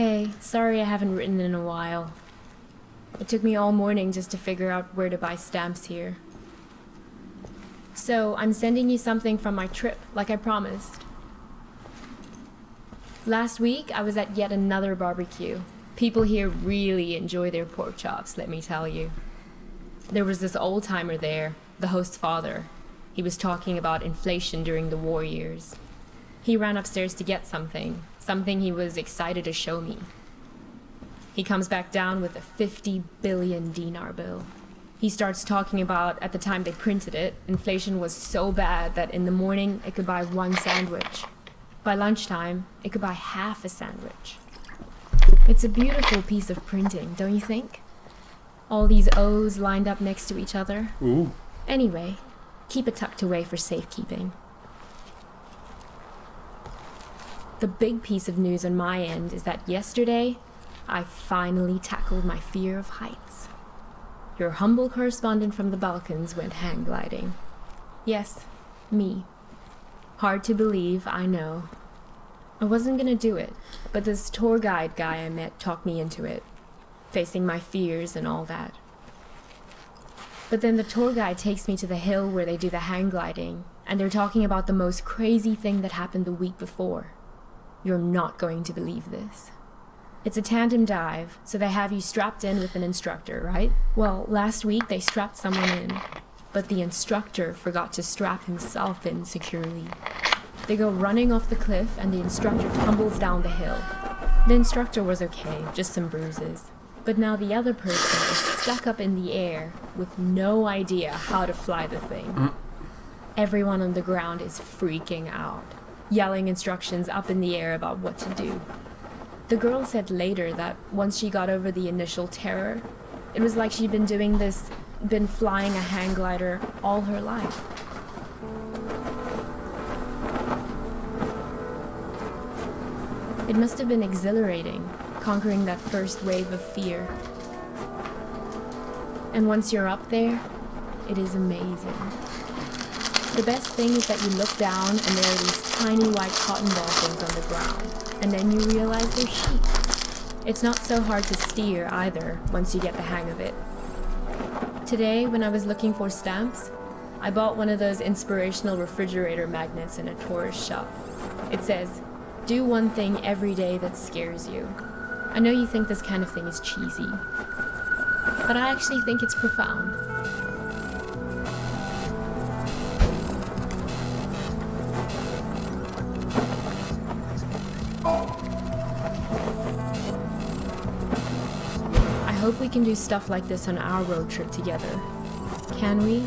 Hey, sorry I haven't written in a while. It took me all morning just to figure out where to buy stamps here. So, I'm sending you something from my trip, like I promised. Last week, I was at yet another barbecue. People here really enjoy their pork chops, let me tell you. There was this old-timer there, the host's father. He was talking about inflation during the war years. He ran upstairs to get something he was excited to show me. He comes back down with a 50 billion dinar bill. He starts talking about, at the time they printed it, inflation was so bad that in the morning it could buy one sandwich. By lunchtime, it could buy half a sandwich. It's a beautiful piece of printing, don't you think? All these O's lined up next to each other. Ooh. Anyway, keep it tucked away for safekeeping. The big piece of news on my end is that yesterday, I finally tackled my fear of heights. Your humble correspondent from the Balkans went hang gliding. Yes, me. Hard to believe, I know. I wasn't gonna do it, but this tour guide guy I met talked me into it, facing my fears and all that. But then the tour guide takes me to the hill where they do the hang gliding, and they're talking about the most crazy thing that happened the week before. You're not going to believe this. It's a tandem dive, so they have you strapped in with an instructor, right? Well, last week they strapped someone in, but the instructor forgot to strap himself in securely. They go running off the cliff and the instructor tumbles down the hill. The instructor was okay, just some bruises. But now the other person is stuck up in the air with no idea how to fly the thing. Everyone on the ground is freaking out, yelling instructions up in the air about what to do. The girl said later that once she got over the initial terror, it was like she'd been flying a hang glider all her life. It must have been exhilarating, conquering that first wave of fear. And once you're up there, it is amazing. The best thing is that you look down and there are these tiny white cotton ball things on the ground, and then you realize they're sheep. It's not so hard to steer either, once you get the hang of it. Today, when I was looking for stamps, I bought one of those inspirational refrigerator magnets in a tourist shop. It says, "Do one thing every day that scares you." I know you think this kind of thing is cheesy, but I actually think it's profound. I hope we can do stuff like this on our road trip together. Can we?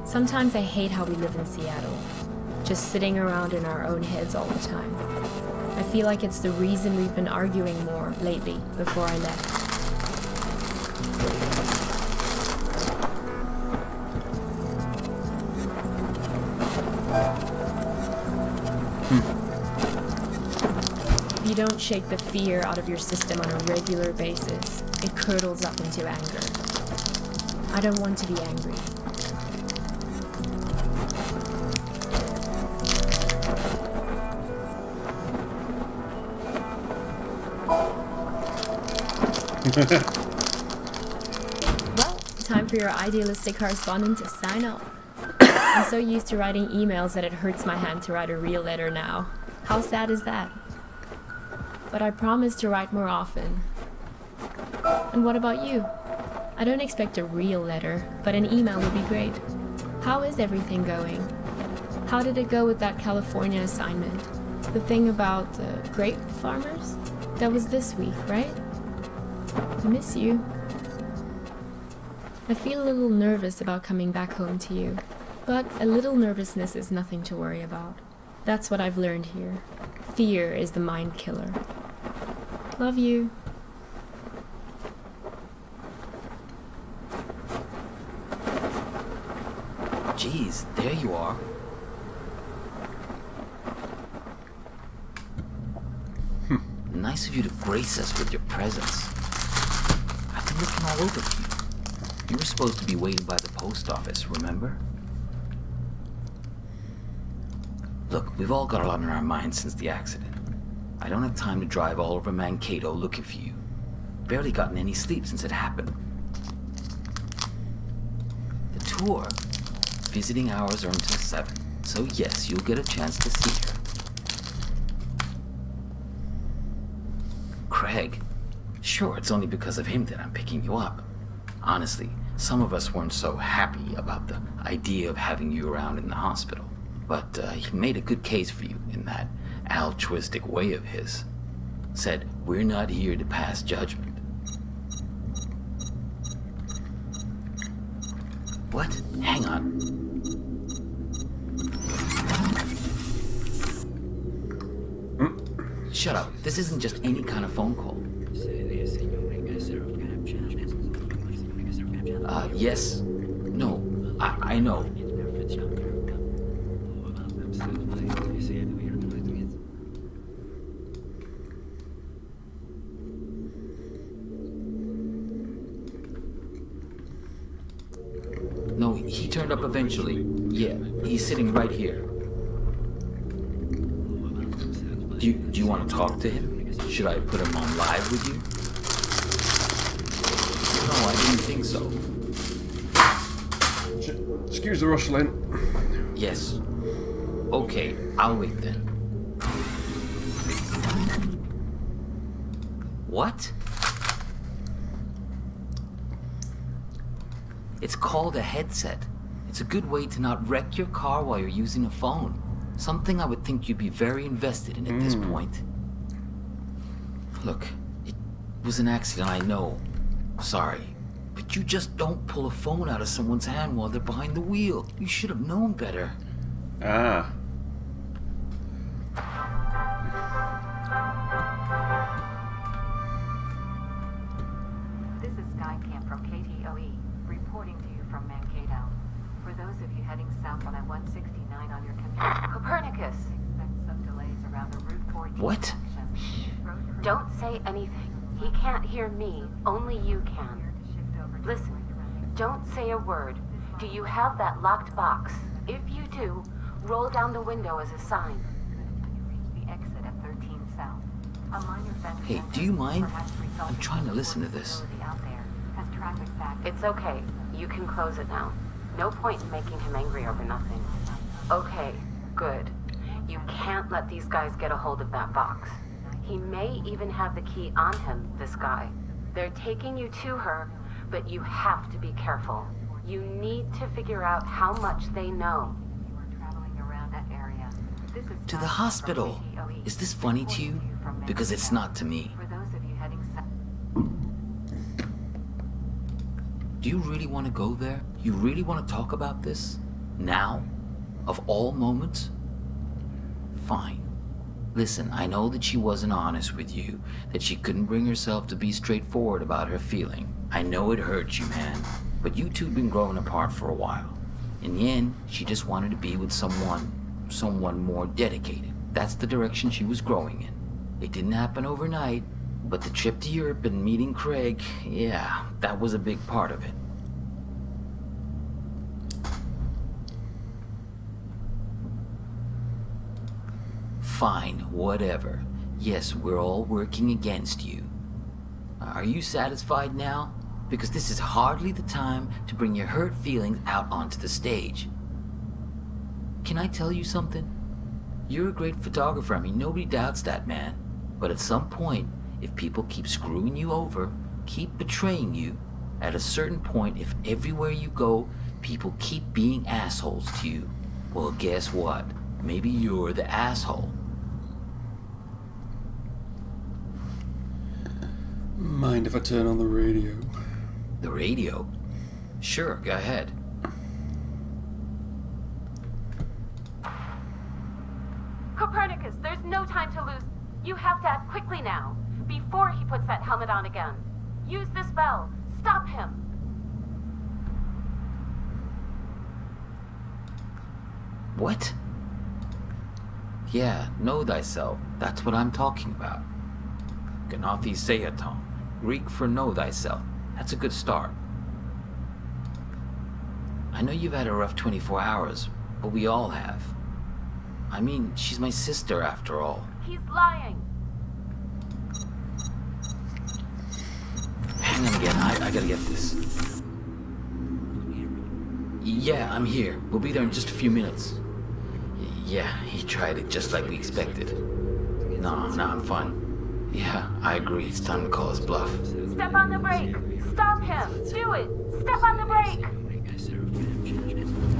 Sometimes I hate how we live in Seattle, just sitting around in our own heads all the time. I feel like it's the reason we've been arguing more lately before I left. If you don't shake the fear out of your system on a regular basis, it curdles up into anger. I don't want to be angry. Well, time for your idealistic correspondent to sign off. I'm so used to writing emails that it hurts my hand to write a real letter now. How sad is that? But I promise to write more often. And what about you? I don't expect a real letter, but an email would be great. How is everything going? How did it go with that California assignment? The thing about the grape farmers? That was this week, right? I miss you. I feel a little nervous about coming back home to you, but a little nervousness is nothing to worry about. That's what I've learned here. Fear is the mind killer. Love you. Geez, there you are. Nice of you to grace us with your presence. I've been looking all over for you. You were supposed to be waiting by the post office, remember? Look, we've all got a lot on our minds since the accident. I don't have time to drive all over Mankato looking for you. Barely gotten any sleep since it happened. The tour, visiting hours are until 7, so yes, you'll get a chance to see her. Craig? Sure, it's only because of him that I'm picking you up. Honestly, some of us weren't so happy about the idea of having you around in the hospital. But he made a good case for you in that altruistic way of his. Said, we're not here to pass judgment. What? Hang on. Shut up. This isn't just any kind of phone call. Yes. No. I know. No, he turned up eventually. Yeah, he's sitting right here. Do you want to talk to him? Should I put him on live with you? No, I didn't think so. Excuse the rustling. Yes. Okay, I'll wait then. What? It's called a headset. It's a good way to not wreck your car while you're using a phone. Something I would think you'd be very invested in at this point. Look, it was an accident, I know. Sorry. But you just don't pull a phone out of someone's hand while they're behind the wheel. You should have known better. Ah. This is Skycam from KTOE, reporting to you from Mankato. For those of you heading south on I-169 on your commute, Copernicus! Expect some delays around the Route 14 What? section. Don't say anything. He can't hear me. Only you can. Listen, don't say a word. Do you have that locked box? If you do, roll down the window as a sign. The exit at 13 South. A minor fence Hey, do you mind? I'm trying to listen to this. out there has traffic back. It's okay. You can close it now. No point in making him angry over nothing. Okay, good. You can't let these guys get a hold of that box. He may even have the key on him, this guy. They're taking you to her, but you have to be careful. You need to figure out how much they know. You are traveling around that area. This is To the Skycam hospital. from KTOE, Is this funny to you? reporting from Because it's Mankato. not to me. For those of you heading south. Do you really want to go there? You really want to talk about this? Now? Of all moments? Fine. Listen, I know that she wasn't honest with you, that she couldn't bring herself to be straightforward about her feeling. I know it hurts you, man, but you two have been growing apart for a while. In the end, she just wanted to be with someone more dedicated. That's the direction she was growing in. It didn't happen overnight, but the trip to Europe and meeting Craig, yeah, that was a big part of it. Fine, whatever. Yes, we're all working against you. Are you satisfied now? Because this is hardly the time to bring your hurt feelings out onto the stage. Can I tell you something? You're a great photographer, I mean, nobody doubts that, man. But at some point, if people keep screwing you over, keep betraying you, at a certain point, if everywhere you go, people keep being assholes to you, well, guess what? Maybe you're the asshole. Mind if I turn on the radio? The radio? Sure, go ahead. Copernicus, there's no time to lose. You have to act quickly now, before he puts that helmet on again. Use this bell. Stop him. What? Yeah, know thyself. That's what I'm talking about. Gnathi Seaton, Greek for know thyself. That's a good start. I know you've had a rough 24 hours, but we all have. I mean, she's my sister after all. He's lying. I gotta get this. Yeah, I'm here. We'll be there in just a few minutes. Yeah, he tried it just like we expected. No, I'm fine. Yeah, I agree. It's time to call his bluff. Step on the brake! Stop him! Do it! Step on the brake!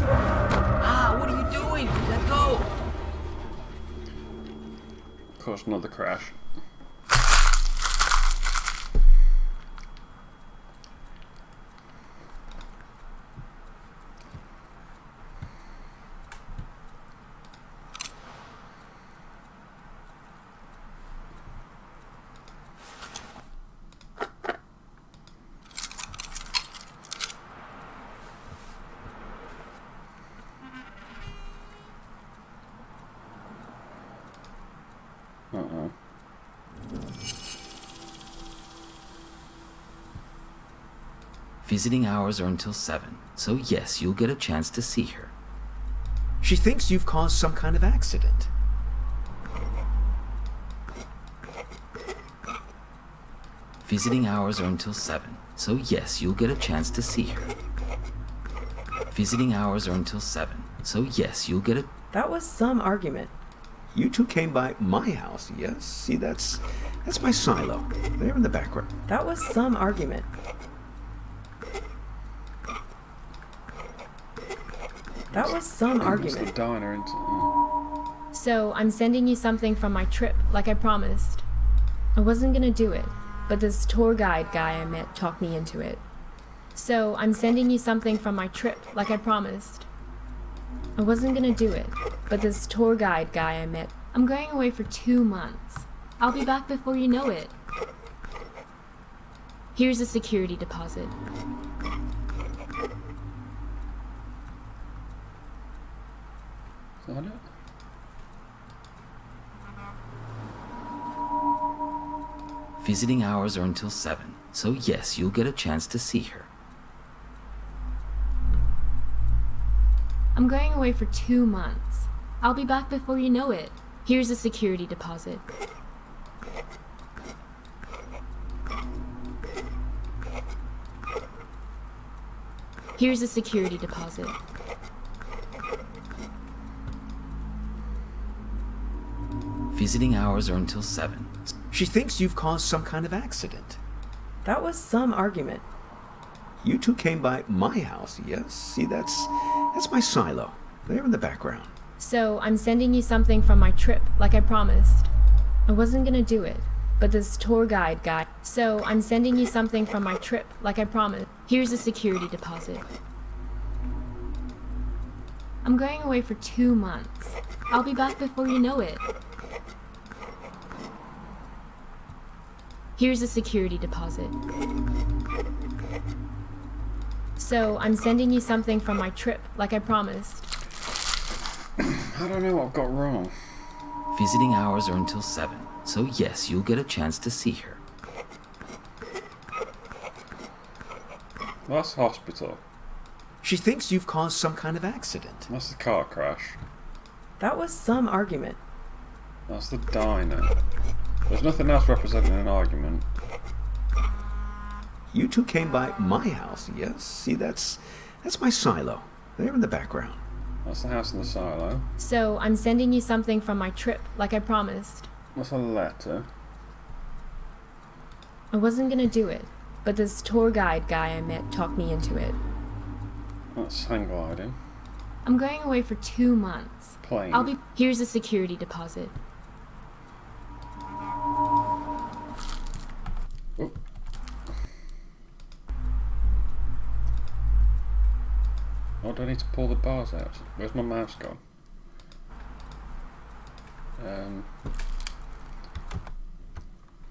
Ah, what are you doing? Let go! Caused another crash. Uh-oh. Visiting hours are until 7, so yes, you'll get a chance to see her. She thinks you've caused some kind of accident. Visiting hours are until 7, so yes, you'll get a chance to see her. Visiting hours are until 7, so yes, you'll get a... That was some argument. You two came by my house, yes? See, that's my silo. There in the background. That was some argument. That was some It's the argument. diner, isn't it? So, I'm sending you something from my trip, like I promised. I wasn't gonna do it, but this tour guide guy I met talked me into it. So, I'm sending you something from my trip, like I promised. I wasn't gonna do it, but this tour guide guy I met. I'm going away for 2 months. I'll be back before you know it. Here's a security deposit. Is that it? Visiting hours are until 7, so yes, you'll get a chance to see her. I'm going away for 2 months. I'll be back before you know it. Here's a security deposit. Here's a security deposit. Visiting hours are until 7. She thinks you've caused some kind of accident. That was some argument. You two came by my house, yes? See, that's my silo. There in the background. So, I'm sending you something from my trip, like I promised. I wasn't gonna do it, but this tour guide guy. So, I'm sending you something from my trip, like I promised. Here's a security deposit. I'm going away for 2 months. I'll be back before you know it. Here's a security deposit. So, I'm sending you something from my trip, like I promised. I don't know what I've got wrong. Visiting hours are until 7, so yes, you'll get a chance to see her. That's hospital. She thinks you've caused some kind of accident. That's the car crash. That was some argument. That's the diner. There's nothing else representing an argument. You two came by my house, yes? See, that's my silo. There in the background. That's the house in the silo. So, I'm sending you something from my trip, like I promised. That's a letter. I wasn't gonna do it, but this tour guide guy I met talked me into it. That's hang gliding. I'm going away for 2 months. Plane. Here's a security deposit. Oh. Oh, do I need to pull the bars out? Where's my mouse gone?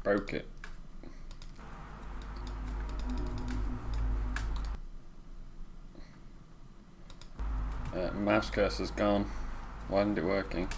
Broke it. Mouse cursor's gone. Why isn't it working?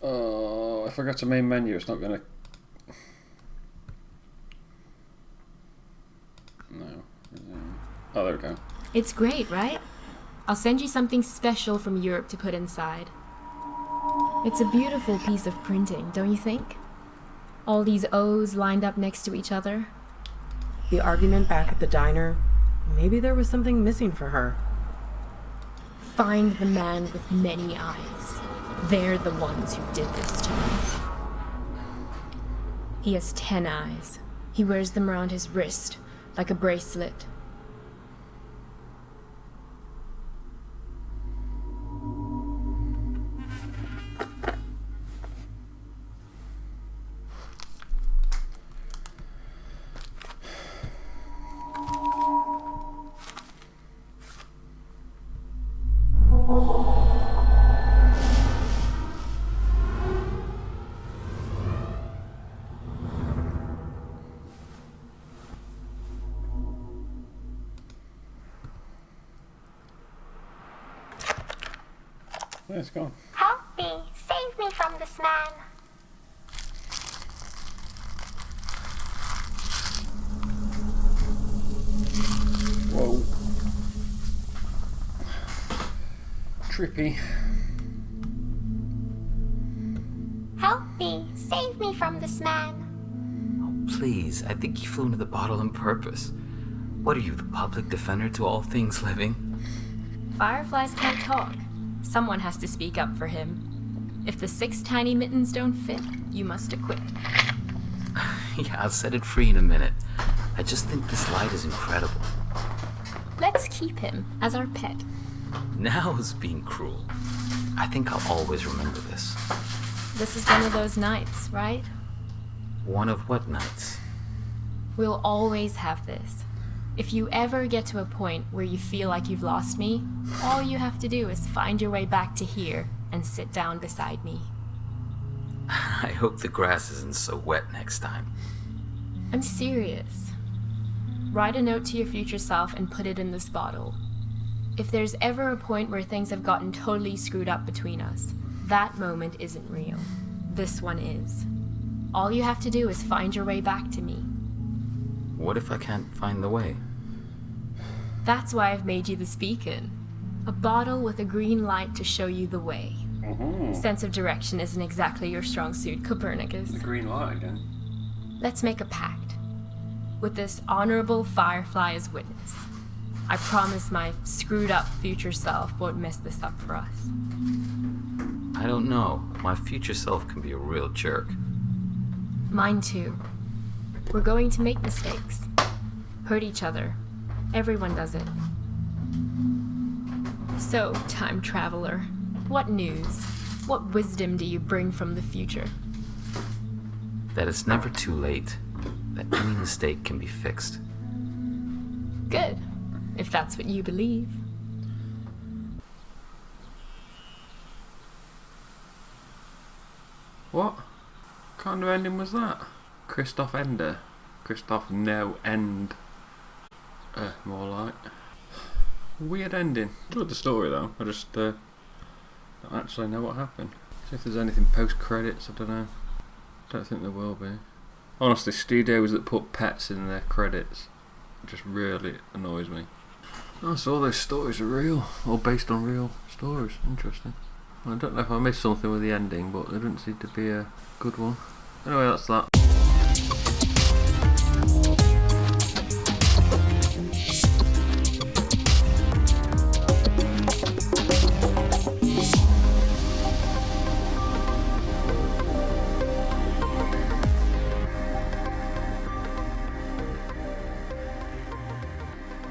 Oh, if I go to main menu, it's not gonna. No. Oh, there we go. It's great, right? I'll send you something special from Europe to put inside. It's a beautiful piece of printing, don't you think? All these O's lined up next to each other. The argument back at the diner, maybe there was something missing for her. Find the man with many eyes. They're the ones who did this to me. He has 10 eyes. He wears them around his wrist, like a bracelet. Yeah, it's gone. Help me! Save me from this man! Whoa. Trippy. Help me! Save me from this man! Oh, please, I think you flew into the bottle on purpose. What are you, the public defender to all things living? Fireflies can't talk. Someone has to speak up for him. If the 6 tiny mittens don't fit, you must acquit. Yeah, I'll set it free in a minute. I just think this light is incredible. Let's keep him as our pet. Now is being cruel. I think I'll always remember this. This is one of those nights, right? One of what nights? We'll always have this. If you ever get to a point where you feel like you've lost me, all you have to do is find your way back to here and sit down beside me. I hope the grass isn't so wet next time. I'm serious. Write a note to your future self and put it in this bottle. If there's ever a point where things have gotten totally screwed up between us, that moment isn't real. This one is. All you have to do is find your way back to me. What if I can't find the way? That's why I've made you this beacon. A bottle with a green light to show you the way. Sense of direction isn't exactly your strong suit, Copernicus. The green light again. Let's make a pact. With this honorable firefly as witness, I promise my screwed up future self won't mess this up for us. I don't know. My future self can be a real jerk. Mine too. We're going to make mistakes. Hurt each other. Everyone does it. So, time traveler, what news? What wisdom do you bring from the future? That it's never too late. That any mistake can be fixed. Good, if that's what you believe. What kind of ending was that? Christoph Ender? Christoph No End. More like. Weird ending. Enjoyed the story though. I just don't actually know what happened. See if there's anything post credits, I don't know. Don't think there will be. Honestly, studios that put pets in their credits just really annoys me. Oh, so all those stories are real, or based on real stories. Interesting. I don't know if I missed something with the ending, but there didn't seem to be a good one. Anyway, that's that.